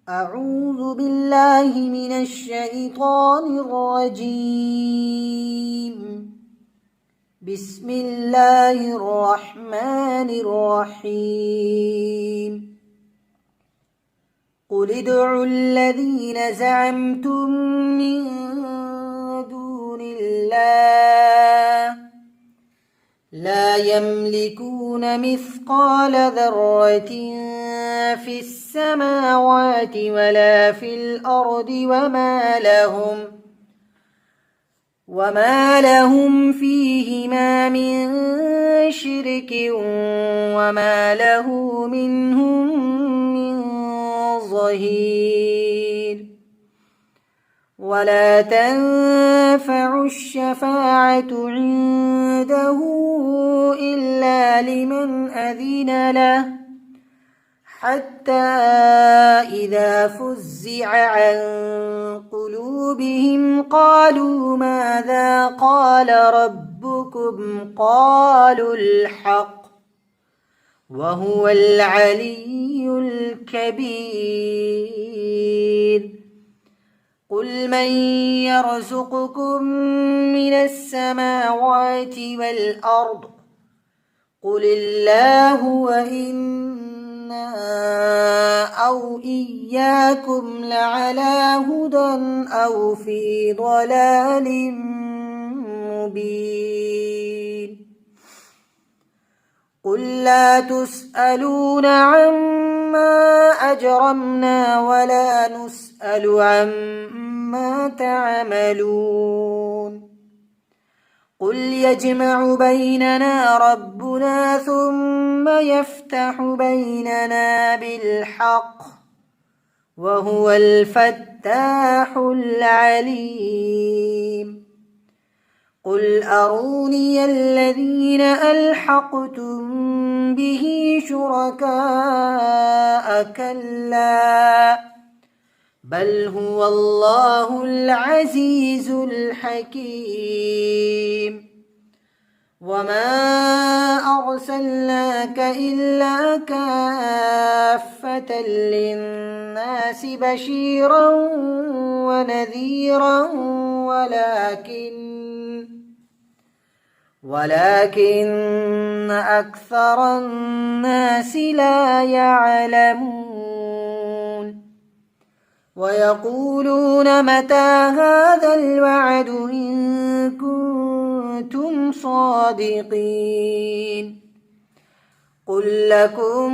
أعوذ بالله من الشيطان الرجيم. بسم الله الرحمن الرحيم. قل ادعوا الذين زعمتم من دون الله لا يملكون مثقال ذرة في السماوات ولا في الأرض وما لهم فيهما من شرك وما له منهم من ظهير. ولا تنفع الشفاعة عنده إلا لمن أذن له حتى إذا فزع عن قلوبهم قالوا ماذا قال ربكم قالوا الحق وهو العلي الكبير. قل من يرزقكم من السماوات والأرض قل الله وإنا أو إياكم لعلى هدى أو في ضلال مبين. قل لا تسألون عما أجرمنا ولا نسأل عما تعملون. قل يجمع بيننا ربنا ثم يفتح بيننا بالحق وهو الفتاح العليم. قل أروني الذين ألحقتم به شركاء كلا بل هو الله العزيز الحكيم. وما أرسلناك إلا كافة للناس بشيرا ونذيرا ولكن أكثر الناس لا يعلمون. ويقولون متى هذا الوعد إن كنتم صادقين. قل لكم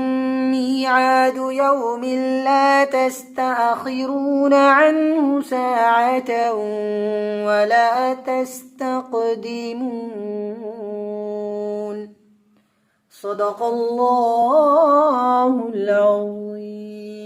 ميعاد يوم لا تستأخرون عنه ساعة ولا تستقدمون. صدق الله العظيم.